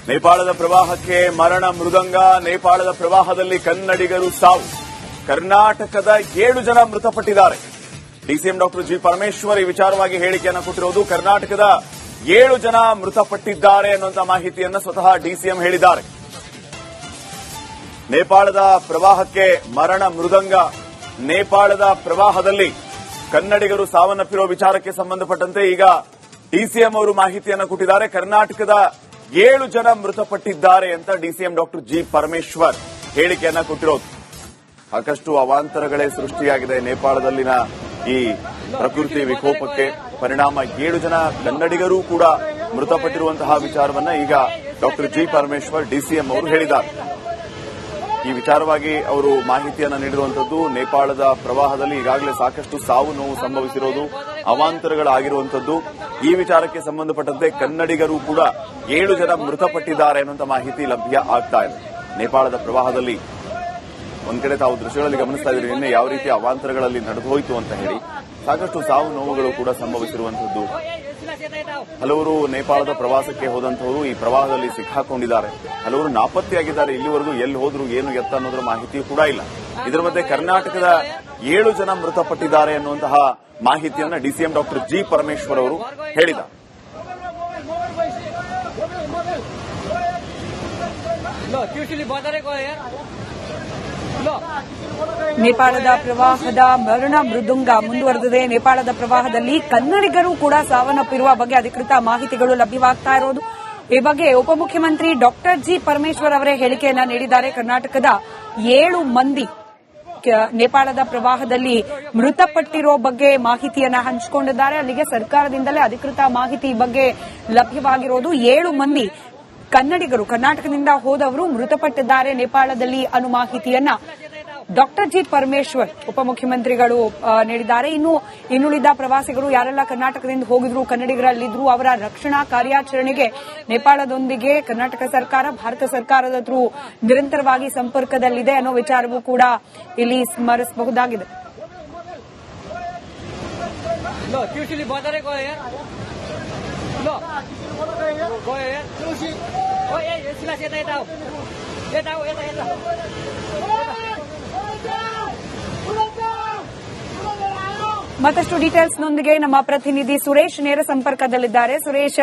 ನೇಪಾಳದ ಪ್ರವಾಹಕ್ಕೆ ಮರಣ ಮೃದಂಗ. ನೇಪಾಳದ ಪ್ರವಾಹದಲ್ಲಿ ಕನ್ನಡಿಗರು ಸಾವು. ಕರ್ನಾಟಕದ 7 ಜನ ಮೃತಪಟ್ಟಿದ್ದಾರೆ. ಡಿಸಿಎಂ ಡಾಕ್ಟರ್ ಜಿ ಪರಮೇಶ್ವರ್ ಈ ವಿಚಾರವಾಗಿ ಹೇಳಿಕೆಯನ್ನು ಕೊಟ್ಟಿರುವುದು. ಕರ್ನಾಟಕದ 7 ಜನ ಮೃತಪಟ್ಟಿದ್ದಾರೆ ಅನ್ನುವಂಥ ಮಾಹಿತಿಯನ್ನು ಸ್ವತಃ ಡಿಸಿಎಂ ಹೇಳಿದ್ದಾರೆ. ನೇಪಾಳದ ಪ್ರವಾಹಕ್ಕೆ ಮರಣ ಮೃದಂಗ. ನೇಪಾಳದ ಪ್ರವಾಹದಲ್ಲಿ ಕನ್ನಡಿಗರು ಸಾವನ್ನಪ್ಪಿರುವ ವಿಚಾರಕ್ಕೆ ಸಂಬಂಧಪಟ್ಟಂತೆ ಈಗ ಡಿಸಿಎಂ ಅವರು ಮಾಹಿತಿಯನ್ನು ಕೊಟ್ಟಿದ್ದಾರೆ. ಕರ್ನಾಟಕದ 7 ಜನ ಮೃತಪಟ್ಟಿದ್ದಾರೆ ಅಂತ ಡಿಸಿಎಂ ಡಾಕ್ಟರ್ ಜಿ ಪರಮೇಶ್ವರ್ ಹೇಳಿಕೆಯನ್ನ ಕೊಟ್ಟಿರೋದು. ಸಾಕಷ್ಟು ಅವಾಂತರಗಳೇ ಸೃಷ್ಟಿಯಾಗಿದೆ ನೇಪಾಳದಲ್ಲಿನ ಈ ಪ್ರಕೃತಿ ವಿಕೋಪಕ್ಕೆ. ಪರಿಣಾಮ 7 ಜನ ಕನ್ನಡಿಗರೂ ಕೂಡ ಮೃತಪಟ್ಟಿರುವಂತಹ ವಿಚಾರವನ್ನ ಈಗ ಡಾಕ್ಟರ್ ಜಿ ಪರಮೇಶ್ವರ್ ಡಿಸಿಎಂ ಅವರು ಹೇಳಿದ್ದಾರೆ. ಈ ವಿಚಾರವಾಗಿ ಅವರು ಮಾಹಿತಿಯನ್ನು ನೀಡಿರುವಂತದ್ದು. ನೇಪಾಳದ ಪ್ರವಾಹದಲ್ಲಿ ಈಗಾಗಲೇ ಸಾಕಷ್ಟು ಸಾವು ನೋವು ಸಂಭವಿಸಿರೋದು, ಅವಾಂತರಗಳಾಗಿರುವಂತದ್ದು. ಈ ವಿಚಾರಕ್ಕೆ ಸಂಬಂಧಪಟ್ಟಂತೆ ಕನ್ನಡಿಗರು ಕೂಡ 7 ಜನ ಮೃತಪಟ್ಟಿದ್ದಾರೆ ಅನ್ನುವಂಥ ಮಾಹಿತಿ ಲಭ್ಯ ಆಗ್ತಾ ಇದೆ. ನೇಪಾಳದ ಪ್ರವಾಹದಲ್ಲಿ ಒಂದ್ ಕಡೆ ತಾವು ದೃಶ್ಯಗಳಲ್ಲಿ ಗಮನಿಸ್ತಾ ಇದ್ದೀರಿ, ನಿನ್ನೆ ಯಾವ ರೀತಿ ಅವಾಂತರಗಳಲ್ಲಿ ನಡೆದು ಹೋಯಿತು ಅಂತ ಹೇಳಿ ಸಾಕಷ್ಟು ಸಾವು ನೋವುಗಳು ಕೂಡ ಸಂಭವಿಸಿರುವಂತದ್ದು. ಹಲವರು ನೇಪಾಳದ ಪ್ರವಾಸಕ್ಕೆ ಹೋದಂತವರು ಈ ಪ್ರವಾಹದಲ್ಲಿ ಸಿಕ್ಕಾಕೊಂಡಿದ್ದಾರೆ. ಹಲವರು ನಾಪತ್ತೆಯಾಗಿದ್ದಾರೆ. ಇಲ್ಲಿವರೆಗೂ ಎಲ್ಲಿ ಹೋದ್ರು ಏನು ಎತ್ತ ಅನ್ನೋದ್ರ ಮಾಹಿತಿ ಕೂಡ ಇಲ್ಲ. ಇದರ ಮಧ್ಯೆ ಕರ್ನಾಟಕದ 7 ಜನ ಮೃತಪಟ್ಟಿದ್ದಾರೆ ಅನ್ನುವಂತಹ ಮಾಹಿತಿಯನ್ನ ಡಿಸಿಎಂ ಡಾಕ್ಟರ್ ಜಿ ಪರಮೇಶ್ವರ್ ಅವರು ಹೇಳಿದ್ದಾರೆ. ನೇಪಾಳದ ಪ್ರವಾಹದ ಮರಣ ಮೃದಂಗ ಮುಂದುವರೆದಿದೆ. ನೇಪಾಳದ ಪ್ರವಾಹದಲ್ಲಿ ಕನ್ನಡಿಗರು ಕೂಡ ಸಾವನ್ನಪ್ಪಿರುವ ಬಗ್ಗೆ ಅಧಿಕೃತ ಮಾಹಿತಿಗಳು ಲಭ್ಯವಾಗ್ತಾ ಇರೋದು. ಈ ಬಗ್ಗೆ ಉಪಮುಖ್ಯಮಂತ್ರಿ ಡಾಕ್ಟರ್ ಜಿ ಪರಮೇಶ್ವರ್ ಅವರೇ ಹೇಳಿಕೆಯನ್ನ ನೀಡಿದ್ದಾರೆ. ಕರ್ನಾಟಕದ 7 ಮಂದಿ ನೇಪಾಳದ ಪ್ರವಾಹದಲ್ಲಿ ಮೃತಪಟ್ಟಿರೋ ಬಗ್ಗೆ ಮಾಹಿತಿಯನ್ನ ಹಂಚಿಕೊಂಡಿದ್ದಾರೆ. ಅಲ್ಲಿಗೆ ಸರ್ಕಾರದಿಂದಲೇ ಅಧಿಕೃತ ಮಾಹಿತಿ ಬಗ್ಗೆ ಲಭ್ಯವಾಗಿರೋದು. 7 ಮಂದಿ ಕನ್ನಡಿಗರು, ಕರ್ನಾಟಕದಿಂದ ಹೋದವರು ಮೃತಪಟ್ಟಿದ್ದಾರೆ ನೇಪಾಳದಲ್ಲಿ ಅನ್ನೋ ಮಾಹಿತಿಯನ್ನ ಡಾಕ್ಟರ್ ಜಿ ಪರಮೇಶ್ವರ್ ಉಪಮುಖ್ಯಮಂತ್ರಿಗಳು ನೀಡಿದ್ದಾರೆ. ಇನ್ನು ಇನ್ನುಳಿದ ಪ್ರವಾಸಿಗರು ಯಾರೆಲ್ಲ ಕರ್ನಾಟಕದಿಂದ ಹೋಗಿದ್ರು, ಕನ್ನಡಿಗರಲ್ಲಿದ್ರು, ಅವರ ರಕ್ಷಣಾ ಕಾರ್ಯಾಚರಣೆಗೆ ನೇಪಾಳದೊಂದಿಗೆ ಕರ್ನಾಟಕ ಸರ್ಕಾರ, ಭಾರತ ಸರ್ಕಾರದ ಥ್ರೂ ನಿರಂತರವಾಗಿ ಸಂಪರ್ಕದಲ್ಲಿದೆ ಅನ್ನೋ ವಿಚಾರವೂ ಕೂಡ ಇಲ್ಲಿ ಸ್ಮರಿಸಬಹುದಾಗಿದೆ. ಮತ್ತಷ್ಟು ಡೀಟೇಲ್ಸ್ನೊಂದಿಗೆ ನಮ್ಮ ಪ್ರತಿನಿಧಿ ಸುರೇಶ್ ನೇರ ಸಂಪರ್ಕದಲ್ಲಿದ್ದಾರೆ. ಸುರೇಶ್,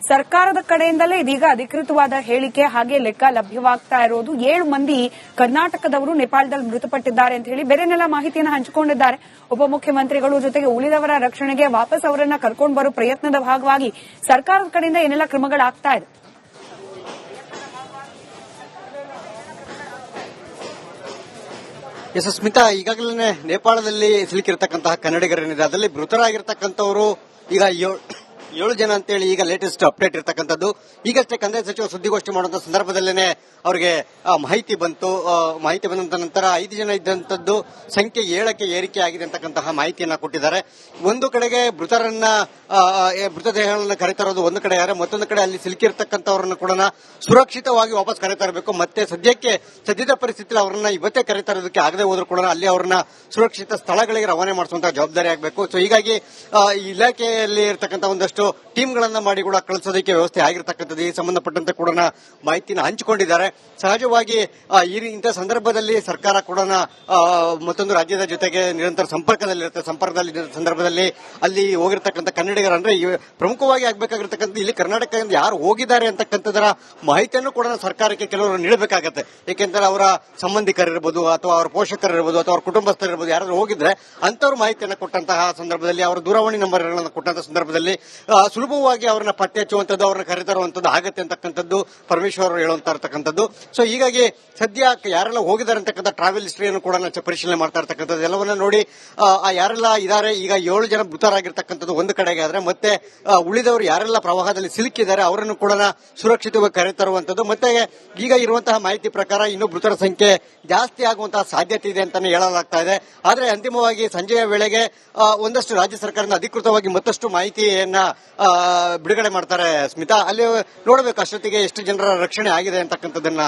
ಸರ್ಕಾರದ ಕಡೆಯಿಂದಲೇ ಇದೀಗ ಅಧಿಕೃತವಾದ ಹೇಳಿಕೆ ಹಾಗೆ ಲೆಕ್ಕ ಲಭ್ಯವಾಗ್ತಾ ಇರೋದು. 7 ಮಂದಿ ಕರ್ನಾಟಕದವರು ನೇಪಾಳದಲ್ಲಿ ಮೃತಪಟ್ಟಿದ್ದಾರೆ ಅಂತ ಹೇಳಿ ಬೇರೆನೆಲ್ಲ ಮಾಹಿತಿಯನ್ನು ಹಂಚಿಕೊಂಡಿದ್ದಾರೆ ಉಪಮುಖ್ಯಮಂತ್ರಿಗಳು. ಜೊತೆಗೆ ಉಳಿದವರ ರಕ್ಷಣೆಗೆ ವಾಪಸ್ ಅವರನ್ನ ಕರ್ಕೊಂಡು ಬರೋ ಪ್ರಯತ್ನದ ಭಾಗವಾಗಿ ಸರ್ಕಾರದ ಕಡೆಯಿಂದ ಏನೆಲ್ಲ ಕ್ರಮಗಳಾಗ್ತಾ ಇದೆ? ಎಸ್ ಸ್ಮಿತಾ, ಈಗಾಗಲೇ ನೇಪಾಳದಲ್ಲಿ ಸಿಲುಕಿರತಕ್ಕಂತಹ ಕನ್ನಡಿಗರೇನಿದೆ ಅದರಲ್ಲಿ ಮೃತರಾಗಿರ್ತಕ್ಕಂಥವರು ಈಗ 7 ಜನ ಅಂತೇಳಿ ಈಗ ಲೇಟೆಸ್ಟ್ ಅಪ್ಡೇಟ್ ಇರತಕ್ಕಂಥದ್ದು. ಈಗಷ್ಟೇ ಕಂದಾಯ ಸಚಿವ ಸುದ್ದಿಗೋಷ್ಠಿ ಮಾಡುವಂತಹ ಸಂದರ್ಭದಲ್ಲೇನೆ ಅವರಿಗೆ ಮಾಹಿತಿ ಬಂತು. ಮಾಹಿತಿ ಬಂದಂತ ನಂತರ 5 ಜನ ಇದ್ದಂಥದ್ದು ಸಂಖ್ಯೆ 7ಕ್ಕೆ ಏರಿಕೆ ಆಗಿದೆ ಅಂತಕ್ಕಂತಹ ಮಾಹಿತಿಯನ್ನ ಕೊಟ್ಟಿದ್ದಾರೆ. ಒಂದು ಕಡೆಗೆ ಮೃತದೇಹಗಳನ್ನು ಕರೆತರೋದು ಒಂದು ಕಡೆ ಯಾರು, ಮತ್ತೊಂದು ಕಡೆ ಅಲ್ಲಿ ಸಿಲುಕಿರ್ತಕ್ಕಂಥವ್ರನ್ನ ಕೂಡ ಸುರಕ್ಷಿತವಾಗಿ ವಾಪಸ್ ಕರೆತರಬೇಕು. ಮತ್ತೆ ಸದ್ಯದ ಪರಿಸ್ಥಿತಿಯಲ್ಲಿ ಅವರನ್ನ ಇವತ್ತೇ ಕರೆತರೋದಕ್ಕೆ ಆಗದೆ ಹೋದ್ರೂ ಕೂಡ ಅಲ್ಲಿ ಅವರನ್ನ ಸುರಕ್ಷಿತ ಸ್ಥಳಗಳಿಗೆ ರವಾನೆ ಮಾಡಿಸುವಂತಹ ಜವಾಬ್ದಾರಿ ಆಗಬೇಕು. ಸೊ ಹೀಗಾಗಿ ಇಲಾಖೆಯಲ್ಲಿ ಇರತಕ್ಕಂಥ ಒಂದಷ್ಟು ಟೀಮ್ಗಳನ್ನ ಮಾಡಿ ಕೂಡ ಕಳಿಸೋದಕ್ಕೆ ವ್ಯವಸ್ಥೆ ಆಗಿರತಕ್ಕಂಥದ್ದು. ಈ ಸಂಬಂಧಪಟ್ಟಂತೆ ಕೂಡ ಮಾಹಿತಿನ ಹಂಚಿಕೊಂಡಿದ್ದಾರೆ. ಸಹಜವಾಗಿ ಇಂಥ ಸಂದರ್ಭದಲ್ಲಿ ಸರ್ಕಾರ ಕೂಡ ಮತ್ತೊಂದು ರಾಜ್ಯದ ಜೊತೆಗೆ ನಿರಂತರ ಸಂಪರ್ಕದಲ್ಲಿರುತ್ತೆ. ಸಂದರ್ಭದಲ್ಲಿ ಅಲ್ಲಿ ಹೋಗಿರ್ತಕ್ಕಂಥ ಕನ್ನಡಿಗರು ಅಂದ್ರೆ ಪ್ರಮುಖವಾಗಿ ಆಗಬೇಕಾಗಿರ್ತಕ್ಕಂಥ ಇಲ್ಲಿ ಕರ್ನಾಟಕದಿಂದ ಯಾರು ಹೋಗಿದ್ದಾರೆ ಅಂತಕ್ಕಂಥದರ ಮಾಹಿತಿಯನ್ನು ಕೂಡ ಸರ್ಕಾರಕ್ಕೆ ಕೆಲವರು ನೀಡಬೇಕಾಗತ್ತೆ. ಏಕೆಂದರೆ ಅವರ ಸಂಬಂಧಿಕರಿರ್ಬೋದು ಅಥವಾ ಅವರ ಪೋಷಕರಿರ್ಬೋದು ಅಥವಾ ಅವರ ಕುಟುಂಬಸ್ಥರಿರ್ಬೋದು ಯಾರಾದ್ರೂ ಹೋಗಿದ್ರೆ ಅಂತವ್ರು ಮಾಹಿತಿಯನ್ನು ಕೊಟ್ಟಂತಹ ಸಂದರ್ಭದಲ್ಲಿ, ಅವರ ದೂರವಾಣಿ ನಂಬರ್ಗಳನ್ನು ಕೊಟ್ಟಂತಹ ಸಂದರ್ಭದಲ್ಲಿ ಸುಲಭವಾಗಿ ಅವರನ್ನ ಪತ್ತೆ ಹಚ್ಚುವಂಥದ್ದು, ಅವರನ್ನ ಕರೆತರುವಂಥದ್ದು ಆಗತ್ತೆ ಅಂತಕ್ಕಂಥದ್ದು ಪರಮೇಶ್ವರ್ ಅವರು ಹೇಳುವಂತ ಇರ್ತಕ್ಕಂಥದ್ದು. ಸೊ ಹೀಗಾಗಿ ಸದ್ಯ ಯಾರೆಲ್ಲ ಹೋಗಿದ್ದಾರೆ ಅಂತಕ್ಕಂಥ ಟ್ರಾವೆಲ್ ಹಿಸ್ಟ್ರಿಯನ್ನು ಕೂಡ ಪರಿಶೀಲನೆ ಮಾಡ್ತಾ ಇರ್ತಕ್ಕಂಥದ್ದು. ಎಲ್ಲವನ್ನ ನೋಡಿ ಯಾರೆಲ್ಲ ಇದ್ದಾರೆ, ಈಗ 7 ಜನ ಮೃತರಾಗಿರ್ತಕ್ಕಂಥದ್ದು ಒಂದು ಕಡೆಗೆ ಆದ್ರೆ, ಮತ್ತೆ ಉಳಿದವರು ಯಾರೆಲ್ಲ ಪ್ರವಾಹದಲ್ಲಿ ಸಿಲುಕಿದ್ದಾರೆ ಅವರನ್ನು ಕೂಡ ಸುರಕ್ಷಿತವಾಗಿ ಕರೆತರುವಂಥದ್ದು. ಮತ್ತೆ ಈಗ ಇರುವಂತಹ ಮಾಹಿತಿ ಪ್ರಕಾರ ಇನ್ನೂ ಮೃತರ ಸಂಖ್ಯೆ ಜಾಸ್ತಿ ಆಗುವಂತಹ ಸಾಧ್ಯತೆ ಇದೆ ಅಂತಾನೆ ಹೇಳಲಾಗ್ತಾ ಇದೆ. ಆದ್ರೆ ಅಂತಿಮವಾಗಿ ಸಂಜೆಯ ವೇಳೆಗೆ ಒಂದಷ್ಟು ರಾಜ್ಯ ಸರ್ಕಾರದಿಂದ ಅಧಿಕೃತವಾಗಿ ಮತ್ತಷ್ಟು ಮಾಹಿತಿಯನ್ನ ಬಿಡುಗಡೆ ಮಾಡ್ತಾರೆ ಸ್ಮಿತಾ. ಅಲ್ಲಿ ನೋಡಬೇಕು ಅಷ್ಟೊತ್ತಿಗೆ ಎಷ್ಟು ಜನರ ರಕ್ಷಣೆ ಆಗಿದೆ ಅಂತಕ್ಕಂಥದ್ದನ್ನ